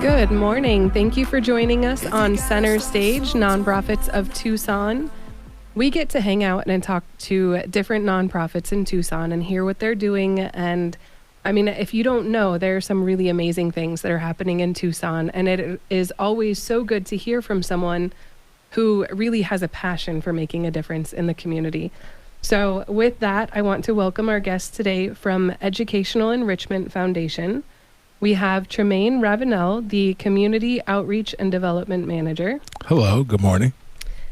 Good morning. Thank you for joining us on Center Stage, Nonprofits of Tucson. We get to hang out and talk to different nonprofits in Tucson and hear what they're doing. And I mean, if you don't know, there are some really amazing things that are happening in Tucson. And it is always so good to hear from someone who really has a passion for making a difference in the community. So with that, I want to welcome our guest today from Educational Enrichment Foundation. We have Tremaine Ravenel, the Community Outreach and Development Manager. Hello, good morning.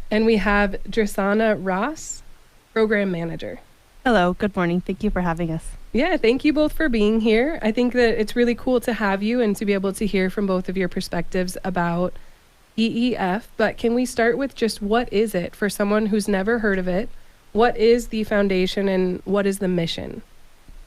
And we have Drisana Ross, Program Manager. Hello, good morning. Thank you for having us. Yeah, thank you both for being here. I think that it's really cool to have you and to be able to hear from both of your perspectives about EEF. But can we start with just what is it for someone who's never heard of it? What is the foundation and what is the mission?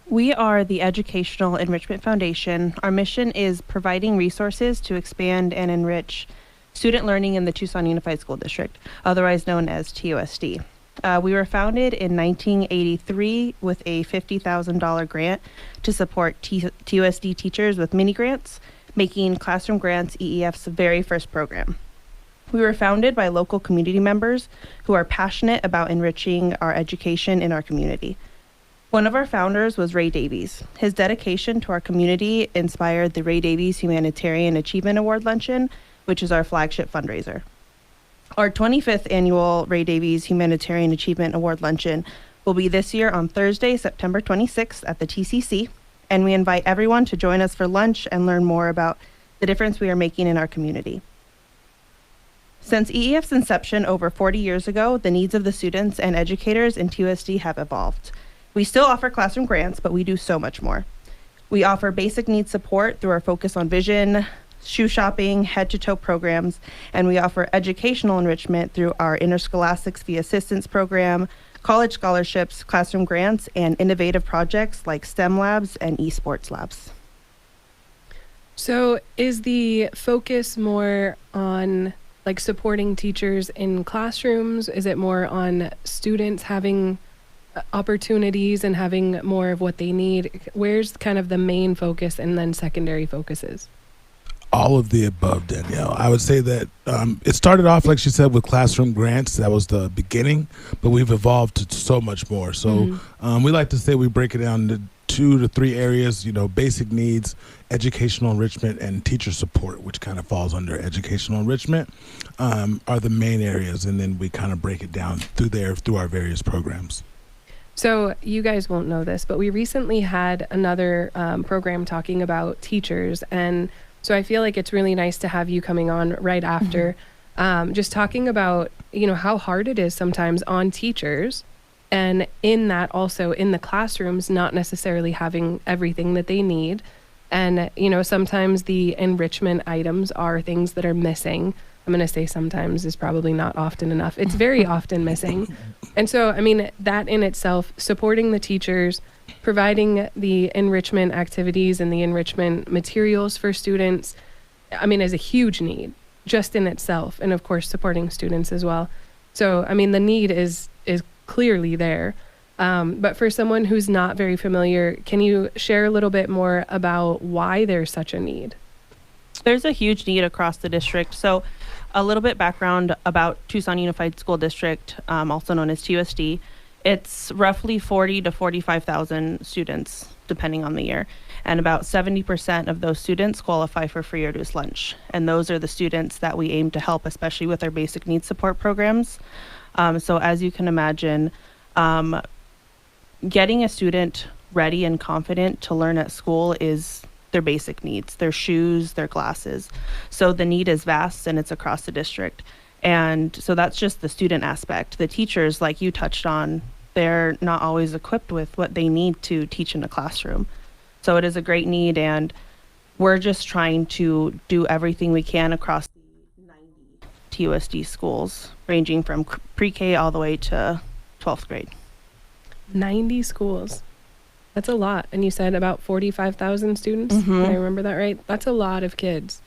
We are the Educational Enrichment Foundation. Our mission is providing resources to expand and enrich student learning in the Tucson Unified School District, otherwise known as TUSD. We were founded in 1983 with a $50,000 grant to support TUSD teachers with mini grants, making Classroom Grants EEF's very first program. We were founded by local community members who are passionate about enriching our education in our community. One of our founders was Ray Davies. His dedication to our community inspired the Ray Davies Humanitarian Achievement Award Luncheon, which is our flagship fundraiser. Our 25th annual Ray Davies Humanitarian Achievement Award Luncheon will be this year on Thursday, September 26th at the TCC, and we invite everyone to join us for lunch and learn more about the difference we are making in our community. Since EEF's inception over 40 years ago, the needs of the students and educators in TUSD have evolved. We still offer classroom grants, but we do so much more. We offer basic needs support through our focus on vision, shoe shopping, head-to-toe programs, and we offer educational enrichment through our Interscholastics Fee Assistance Program, college scholarships, classroom grants, and innovative projects like STEM labs and esports labs. So is the focus more on like supporting teachers in classrooms? Is it more on students having opportunities and having more of what they need? Where's kind of the main focus and then secondary focuses? All of the above, Danielle. I would say that it started off, like she said, with classroom grants. That was the beginning, but we've evolved to so much more. So we like to say we break it down into 2 to 3 areas, basic needs, educational enrichment, and teacher support, which kind of falls under educational enrichment, are the main areas. And then we kind of break it down through our various programs. So you guys won't know this, but we recently had another program talking about teachers. And so I feel like it's really nice to have you coming on right after, just talking about, how hard it is sometimes on teachers. And in that also in the classrooms, not necessarily having everything that they need. And, sometimes the enrichment items are things that are missing. I'm going to say sometimes is probably not often enough. It's very often missing. And so, that in itself, supporting the teachers, providing the enrichment activities and the enrichment materials for students, is a huge need just in itself. And of course, supporting students as well. So, the need is clearly there. But for someone who's not very familiar, can you share a little bit more about why there's such a need? There's a huge need across the district. So a little bit background about Tucson Unified School District, also known as TUSD. It's roughly 40 to 45,000 students, depending on the year. And about 70% of those students qualify for free or reduced lunch. And those are the students that we aim to help, especially with our basic needs support programs. So as you can imagine, getting a student ready and confident to learn at school is their basic needs, their shoes, their glasses. So the need is vast and it's across the district. And so that's just the student aspect. The teachers, like you touched on, they're not always equipped with what they need to teach in a classroom. So it is a great need, and we're just trying to do everything we can across the 90 TUSD schools, ranging from pre-K all the way to 12th grade. 90 schools. That's a lot. And you said about 45,000 students. Did I remember that right? That's a lot of kids.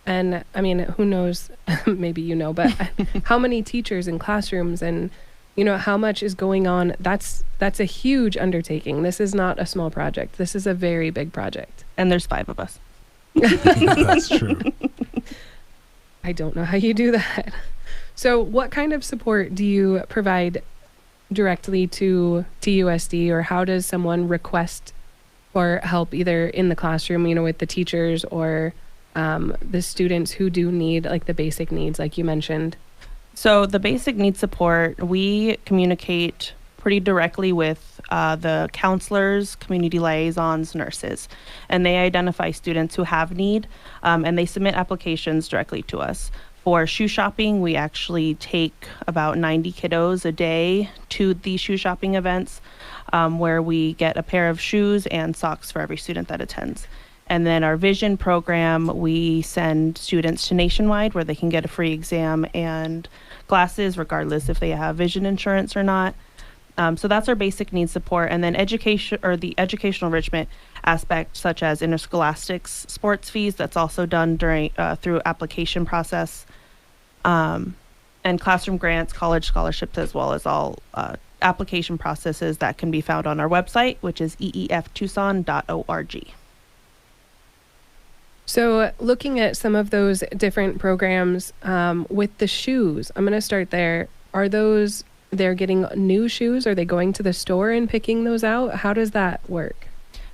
And who knows, maybe but how many teachers in classrooms and, how much is going on? That's a huge undertaking. This is not a small project. This is a very big project. And there's 5 of us. That's true. I don't know how you do that. So what kind of support do you provide directly to TUSD, or how does someone request for help either in the classroom, with the teachers or the students who do need like the basic needs, like you mentioned? So the basic needs support, we communicate pretty directly with the counselors, community liaisons, nurses, and they identify students who have need, and they submit applications directly to us. For shoe shopping, we actually take about 90 kiddos a day to the shoe shopping events, where we get a pair of shoes and socks for every student that attends. And then our vision program, we send students to Nationwide, where they can get a free exam and glasses, regardless if they have vision insurance or not. So that's our basic needs support. And then education, or the educational enrichment aspect, such as interscholastics sports fees, that's also done during through application process, and classroom grants, college scholarships, as well as all application processes that can be found on our website, which is eeftucson.org. So looking at some of those different programs, with the shoes, I'm going to start there. Are they're getting new shoes? Are they going to the store and picking those out? How does that work?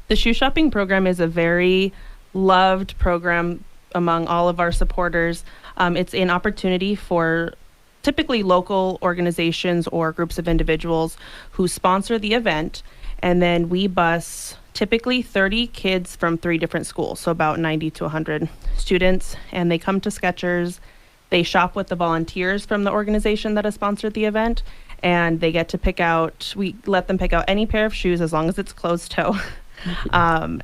The shoe shopping program is a very loved program among all of our supporters. It's an opportunity for typically local organizations or groups of individuals who sponsor the event, and then we bus typically 30 kids from 3 different schools, so about 90 to 100 students, and they come to Skechers. They shop with the volunteers from the organization that has sponsored the event, and they get to we let them pick out any pair of shoes as long as it's closed toe.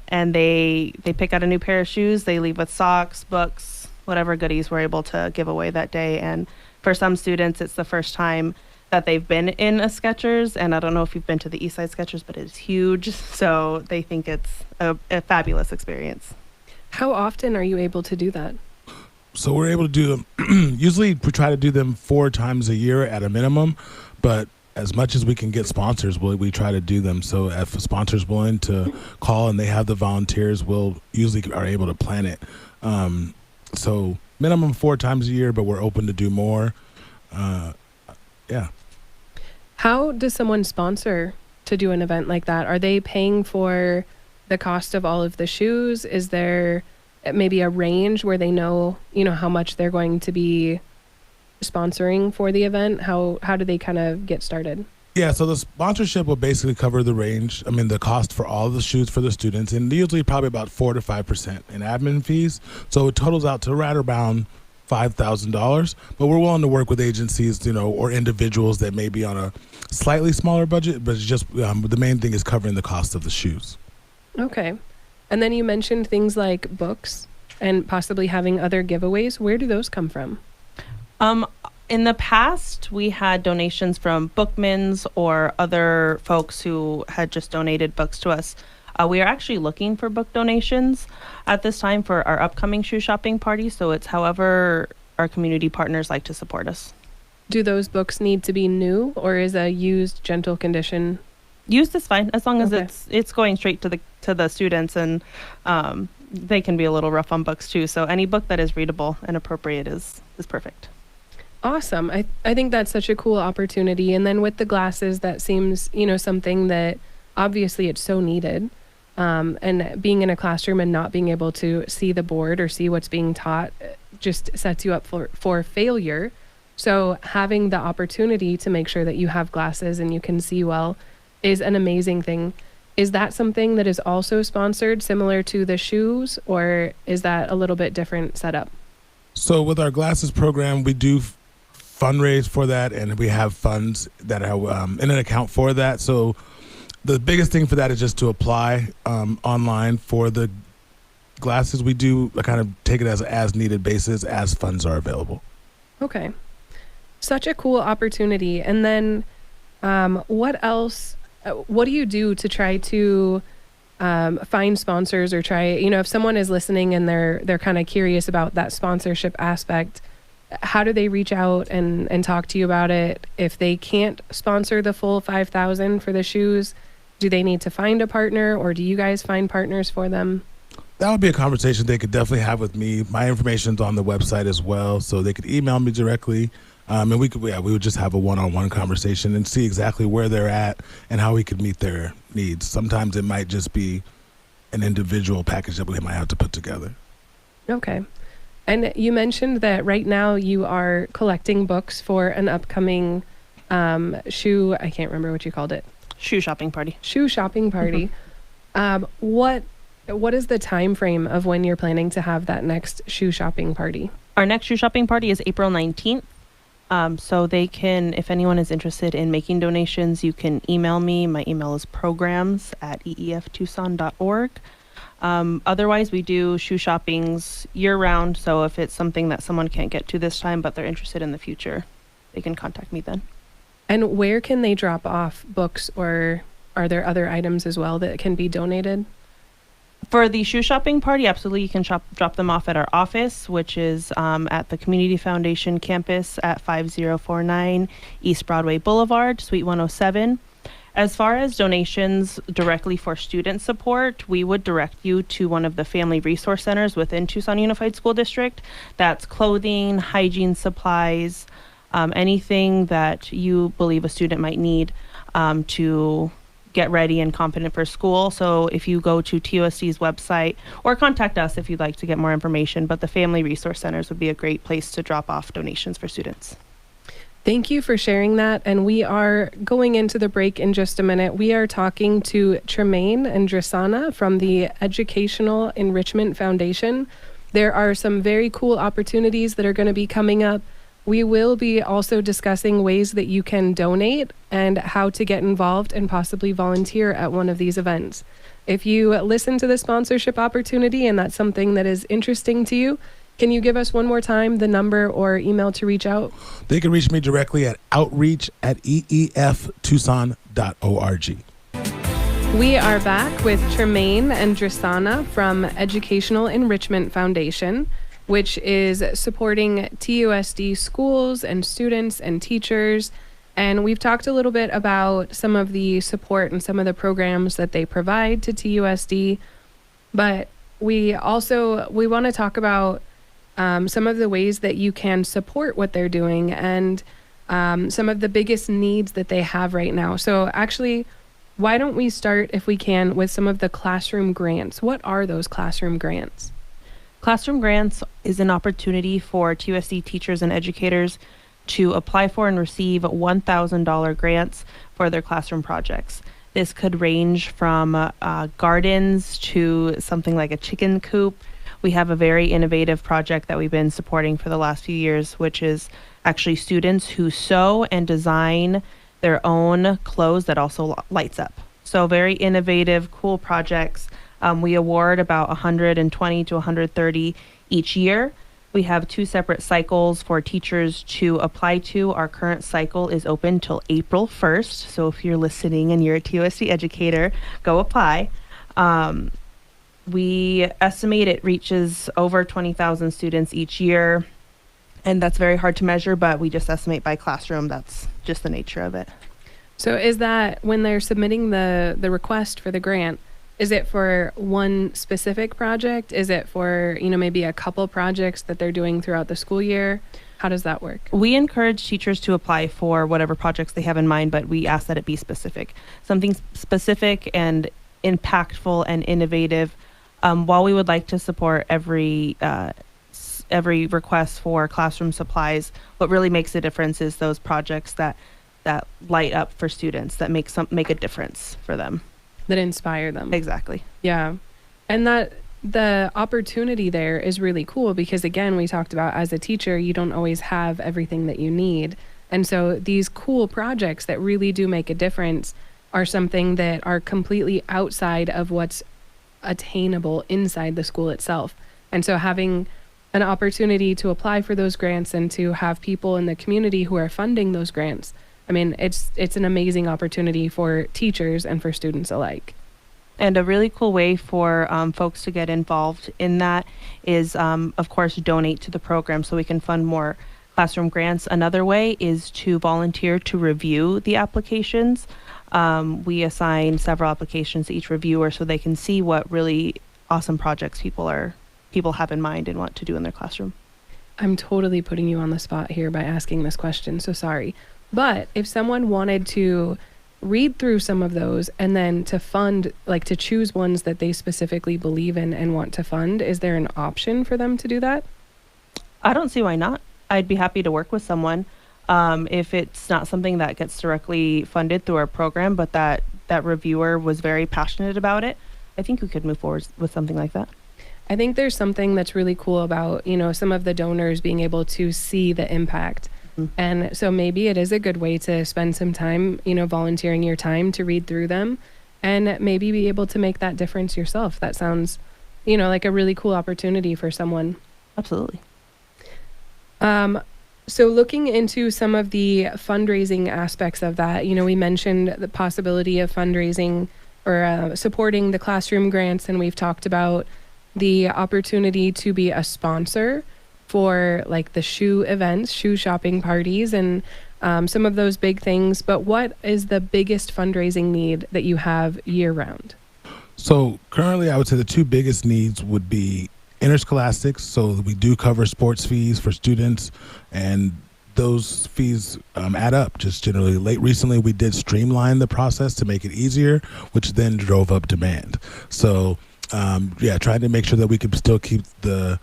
And they pick out a new pair of shoes. They leave with socks, books, whatever goodies we're able to give away that day. And for some students, it's the first time that they've been in a Skechers. And I don't know if you've been to the Eastside Skechers, but it's huge. So they think it's a fabulous experience. How often are you able to do that? So we're able to do them. Usually we try to do them 4 times a year at a minimum, but as much as we can get sponsors, we try to do them. So if a sponsor's willing to call and they have the volunteers, we'll usually are able to plan it. So minimum 4 times a year, but we're open to do more. Yeah. How does someone sponsor to do an event like that? Are they paying for the cost of all of the shoes? Is there maybe a range where they know, how much they're going to be sponsoring for the event? How do they kind of get started? Yeah, so the sponsorship will basically cover the range. The cost for all the shoes for the students, and usually probably about 4 to 5% in admin fees. So it totals out to right around $5,000. But we're willing to work with agencies, or individuals that may be on a slightly smaller budget. But it's just the main thing is covering the cost of the shoes. Okay. And then you mentioned things like books and possibly having other giveaways. Where do those come from? In the past, we had donations from Bookmans or other folks who had just donated books to us. We are actually looking for book donations at this time for our upcoming shoe shopping party. So it's however our community partners like to support us. Do those books need to be new, or is a used, gentle condition? Used is fine, as long as Okay. it's going straight to the students, and they can be a little rough on books too. So any book that is readable and appropriate is perfect. Awesome. I think that's such a cool opportunity. And then with the glasses, that seems, something that obviously it's so needed. And being in a classroom and not being able to see the board or see what's being taught just sets you up for failure. So having the opportunity to make sure that you have glasses and you can see well is an amazing thing. Is that something that is also sponsored similar to the shoes, or is that a little bit different setup? So with our glasses program, we do fundraise for that, and we have funds that are in an account for that. So the biggest thing for that is just to apply online for the glasses. We do kind of take it as needed basis as funds are available. Okay. Such a cool opportunity. And then what else? What do you do to try to find sponsors, or try, if someone is listening and they're kind of curious about that sponsorship aspect, how do they reach out and talk to you about it? If they can't sponsor the full $5,000 for the shoes, do they need to find a partner, or do you guys find partners for them? That would be a conversation they could definitely have with me. My information's on the website as well, so they could email me directly. And we would just have a one-on-one conversation and see exactly where they're at and how we could meet their needs. Sometimes it might just be an individual package that we might have to put together. Okay. And you mentioned that right now you are collecting books for an upcoming I can't remember what you called it. Shoe shopping party. Shoe shopping party. What is the time frame of when you're planning to have that next shoe shopping party? Our next shoe shopping party is April 19th. So they can, if anyone is interested in making donations, you can email me. My email is programs@eeftucson.org. Otherwise, we do shoe shoppings year round. So if it's something that someone can't get to this time, but they're interested in the future, they can contact me then. And where can they drop off books, or are there other items as well that can be donated? For the shoe shopping party, absolutely, you can drop them off at our office, which is at the Community Foundation campus at 5049 East Broadway Boulevard, Suite 107. As far as donations directly for student support, we would direct you to one of the family resource centers within Tucson Unified School District. That's clothing, hygiene supplies, anything that you believe a student might need to get ready and competent for school. So if you go to TUSD's website, or contact us if you'd like to get more information, but the family resource centers would be a great place to drop off donations for students. Thank you for sharing that. And we are going into the break in just a minute. We are talking to Tremaine and Drisana from the Educational Enrichment Foundation. There are some very cool opportunities that are going to be coming up. We will be also discussing ways that you can donate and how to get involved and possibly volunteer at one of these events. If you listen to the sponsorship opportunity and that's something that is interesting to you, can you give us one more time the number or email to reach out? They can reach me directly at outreach@eeftucson.org. We are back with Tremaine and Drisana from Educational Enrichment Foundation, which is supporting TUSD schools and students and teachers. And we've talked a little bit about some of the support and some of the programs that they provide to TUSD. But we want to talk about some of the ways that you can support what they're doing and some of the biggest needs that they have right now. So actually, why don't we start, if we can, with some of the classroom grants? What are those classroom grants? Classroom grants is an opportunity for TUSD teachers and educators to apply for and receive $1,000 grants for their classroom projects. This could range from gardens to something like a chicken coop. We have a very innovative project that we've been supporting for the last few years, which is actually students who sew and design their own clothes that also lights up. So very innovative, cool projects. We award about 120 to 130 each year. We have 2 separate cycles for teachers to apply to. Our current cycle is open till April 1st. So if you're listening and you're a TUSD educator, go apply. We estimate it reaches over 20,000 students each year. And that's very hard to measure, but we just estimate by classroom. That's just the nature of it. So is that when they're submitting the request for the grant, is it for one specific project? Is it for, maybe a couple projects that they're doing throughout the school year? How does that work? We encourage teachers to apply for whatever projects they have in mind, but we ask that it be specific. Something specific and impactful and innovative. While we would like to support every request for classroom supplies, what really makes a difference is those projects that light up for students, that make a difference for them. That inspire them. Exactly. Yeah. And that the opportunity there is really cool because, again, we talked about as a teacher, you don't always have everything that you need. And so these cool projects that really do make a difference are something that are completely outside of what's attainable inside the school itself. And so having an opportunity to apply for those grants and to have people in the community who are funding those grants, I mean, it's an amazing opportunity for teachers and for students alike. And a really cool way for folks to get involved in that is, of course, donate to the program so we can fund more classroom grants. Another way is to volunteer to review the applications. We assign several applications to each reviewer so they can see what really awesome projects people have in mind and want to do in their classroom. I'm totally putting you on the spot here by asking this question, so sorry. But if someone wanted to read through some of those and then to fund, like to choose ones that they specifically believe in and want to fund, is there an option for them to do that? I don't see why not. I'd be happy to work with someone if it's not something that gets directly funded through our program, but that reviewer was very passionate about it. I think we could move forward with something like that. I think there's something that's really cool about, some of the donors being able to see the impact. Mm-hmm. And so maybe it is a good way to spend some time, volunteering your time to read through them and maybe be able to make that difference yourself. That sounds, like a really cool opportunity for someone. Absolutely. So looking into some of the fundraising aspects of that, we mentioned the possibility of fundraising or supporting the classroom grants, and we've talked about the opportunity to be a sponsor for like the shoe events, shoe shopping parties, and some of those big things. But what is the biggest fundraising need that you have year round? So currently, I would say the two biggest needs would be interscholastics. So we do cover sports fees for students, and those fees add up just generally. Recently, we did streamline the process to make it easier, which then drove up demand. So trying to make sure that we could still keep the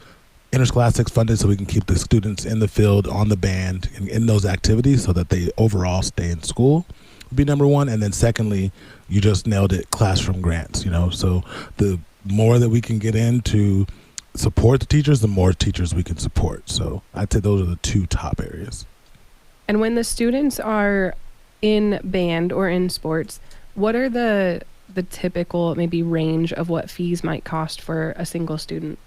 interscholastics funded so we can keep the students in the field, on the band, and in those activities so that they overall stay in school would be number one. And then secondly, you just nailed it, classroom grants. So the more that we can get in to support the teachers, the more teachers we can support. So I'd say those are the two top areas. And when the students are in band or in sports, what are the typical maybe range of what fees might cost for a single student?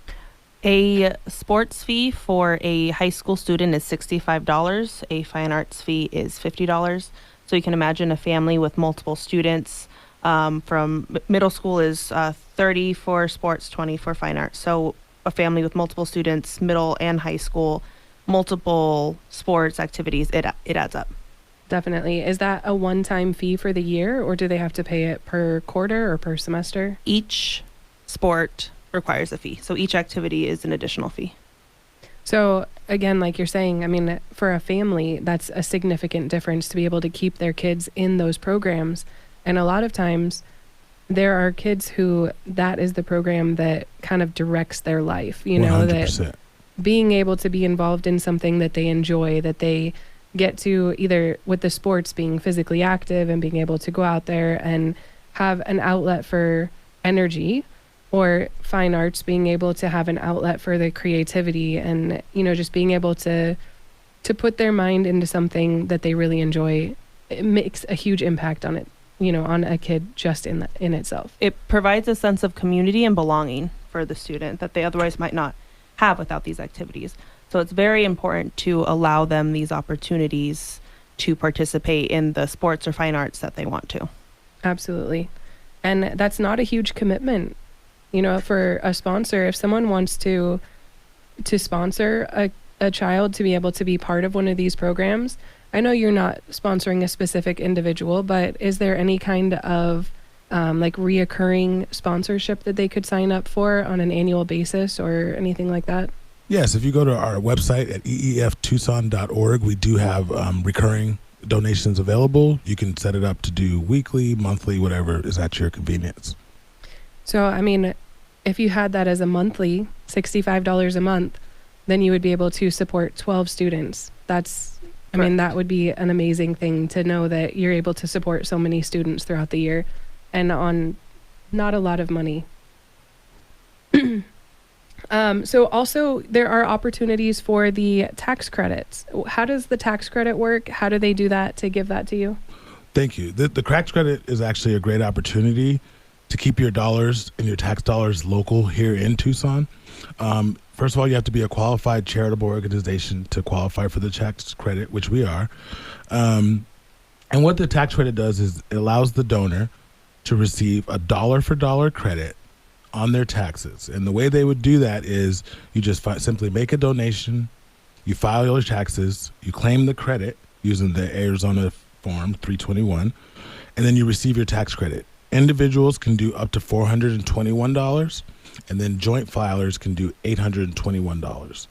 A sports fee for a high school student is $65. A fine arts fee is $50. So you can imagine a family with multiple students. From middle school is 30 for sports, 20 for fine arts. So a family with multiple students, middle and high school, multiple sports activities, it adds up. Definitely. Is that a one-time fee for the year, or do they have to pay it per quarter or per semester? Each sport requires a fee. So each activity is an additional fee. So again, like you're saying, I mean, for a family, that's a significant difference to be able to keep their kids in those programs. And a lot of times there are kids who that is the program that kind of directs their life, 100%. That being able to be involved in something that they enjoy, that they get to either with the sports being physically active and being able to go out there and have an outlet for energy, or fine arts being able to have an outlet for the creativity and, just being able to put their mind into something that they really enjoy. It makes a huge impact on it, on a kid just in itself. It provides a sense of community and belonging for the student that they otherwise might not have without these activities. So it's very important to allow them these opportunities to participate in the sports or fine arts that they want to. Absolutely. And that's not a huge commitment, for a sponsor. If someone wants to sponsor a child to be able to be part of one of these programs, I know you're not sponsoring a specific individual, but is there any kind of reoccurring sponsorship that they could sign up for on an annual basis or anything like that? Yes, if you go to our website at eeftucson.org, we do have recurring donations available. You can set it up to do weekly, monthly, whatever is at your convenience. So, I mean, if you had that as a monthly, $65 a month, then you would be able to support 12 students. That would be an amazing thing to know that you're able to support so many students throughout the year and on not a lot of money. So also there are opportunities for the tax credits. How does the tax credit work? How do they do that to give that to you? Thank you. The tax credit is actually a great opportunity to keep your dollars and your tax dollars local here in Tucson. First of all, you have to be a qualified charitable organization to qualify for the tax credit, which we are. And what the tax credit does is it allows the donor to receive a dollar-for-dollar credit on their taxes. And the way they would do that is you just simply make a donation, you file your taxes, you claim the credit using the Arizona Form 321, and then you receive your tax credit. Individuals can do up to $421, and then joint filers can do $821.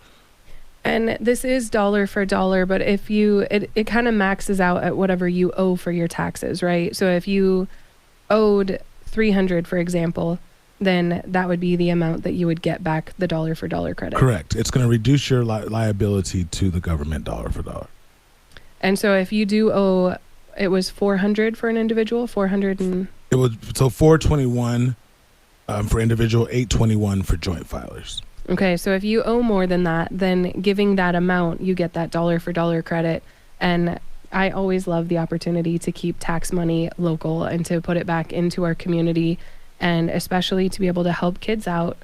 And this is dollar for dollar, but if it kind of maxes out at whatever you owe for your taxes, right? So if you owed $300, for example, then that would be the amount that you would get back the dollar for dollar credit. Correct. It's going to reduce your liability to the government dollar for dollar. And so if you do owe, it was $400 for an individual, 400 and It was so $421 for individual, $821 for joint filers. okay, so if you owe more than that, then giving that amount, you get that dollar for dollar credit. And I always love the opportunity to keep tax money local and to put it back into our community, and especially to be able to help kids out.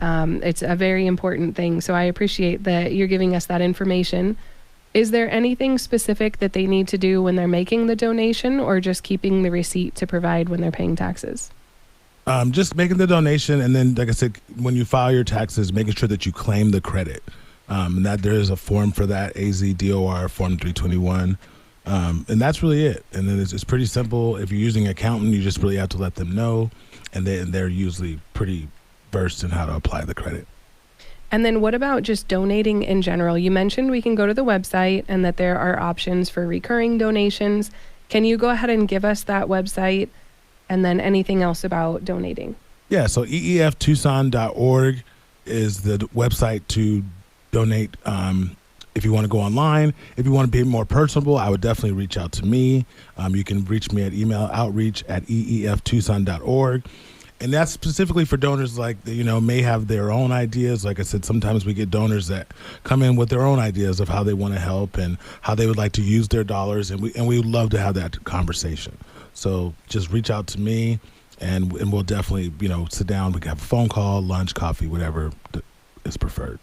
It's a very important thing. So I appreciate that you're giving us that information. Is there anything specific that they need to do when they're making the donation, or just keeping the receipt to provide when they're paying taxes? Just making the donation, and then, like I said, when you file your taxes, making sure that you claim the credit. And that there is a form for that, AZDOR Form 321. And that's really it. And then it's pretty simple. If you're using an accountant, you just really have to let them know, and they're usually pretty versed in how to apply the credit. And then what about just donating in general? You mentioned we can go to the website and that there are options for recurring donations. Can you go ahead and give us that website, and then anything else about donating? Yeah, so eeftucson.org is the website to donate. If you want to go online, if you want to be more personable, I would definitely reach out to me. You can reach me at email outreach@eeftucson.org. And that's specifically for donors may have their own ideas. Like I said, sometimes we get donors that come in with their own ideas of how they want to help and how they would like to use their dollars. And we would love to have that conversation. So just reach out to me, and we'll definitely, sit down. We can have a phone call, lunch, coffee, whatever is preferred.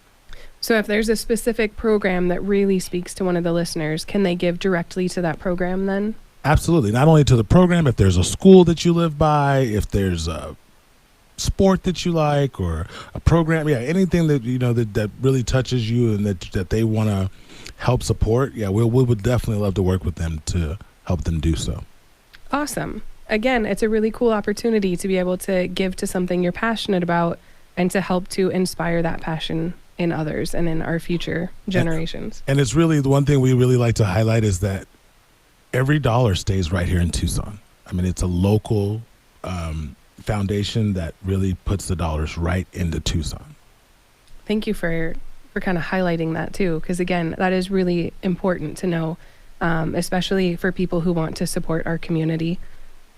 So if there's a specific program that really speaks to one of the listeners, can they give directly to that program then? Absolutely. Not only to the program, if there's a school that you live by, if there's a sport that you like, or a program, anything that that really touches you and that they want to help support, we would definitely love to work with them to help them do so. Awesome. Again, it's a really cool opportunity to be able to give to something you're passionate about and to help to inspire that passion in others and in our future generations. And it's really the one thing we really like to highlight is that every dollar stays right here in Tucson. I mean, it's a local foundation that really puts the dollars right into Tucson. Thank you for kind of highlighting that too, because again, that is really important to know, especially for people who want to support our community.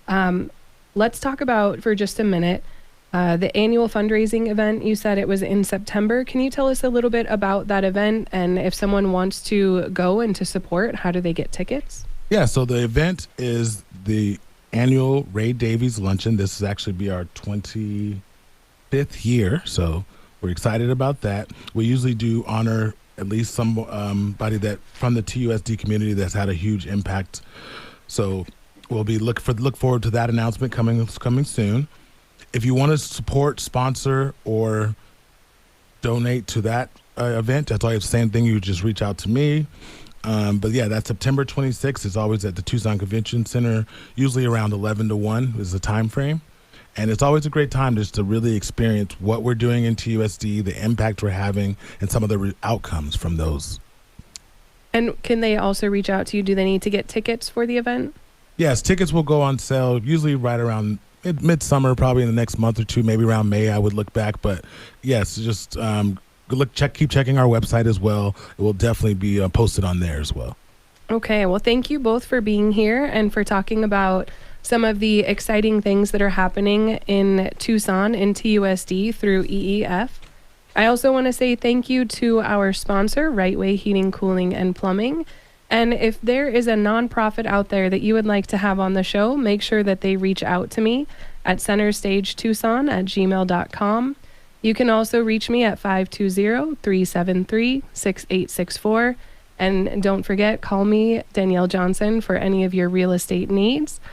Let's talk about, for just a minute, the annual fundraising event. You said it was in September. Can you tell us a little bit about that event, and if someone wants to go and to support, how do they get tickets? Yeah, so the event is the annual Ray Davies Luncheon. This will actually be our 25th year, so we're excited about that. We usually do honor at least somebody that from the TUSD community that's had a huge impact. So we'll be look forward to that announcement coming soon. If you want to support, sponsor, or donate to that event, that's always the same thing. You just reach out to me. But that's September 26th. It's always at the Tucson Convention Center, usually around 11 to 1 is the time frame. And it's always a great time just to really experience what we're doing in TUSD, the impact we're having, and some of the outcomes from those. And can they also reach out to you? Do they need to get tickets for the event? Yes, tickets will go on sale usually right around midsummer, probably in the next month or two, maybe around May. I would look back, but yes, just keep checking our website as well. It will definitely be posted on there as well. Okay, well, thank you both for being here and for talking about some of the exciting things that are happening in Tucson in TUSD through EEF. I also want to say thank you to our sponsor, Right Way Heating, Cooling, and Plumbing. And if there is a nonprofit out there that you would like to have on the show, make sure that they reach out to me at centerstagetucson@gmail.com. You can also reach me at 520-373-6864. And don't forget, call me, Danielle Johnson, for any of your real estate needs.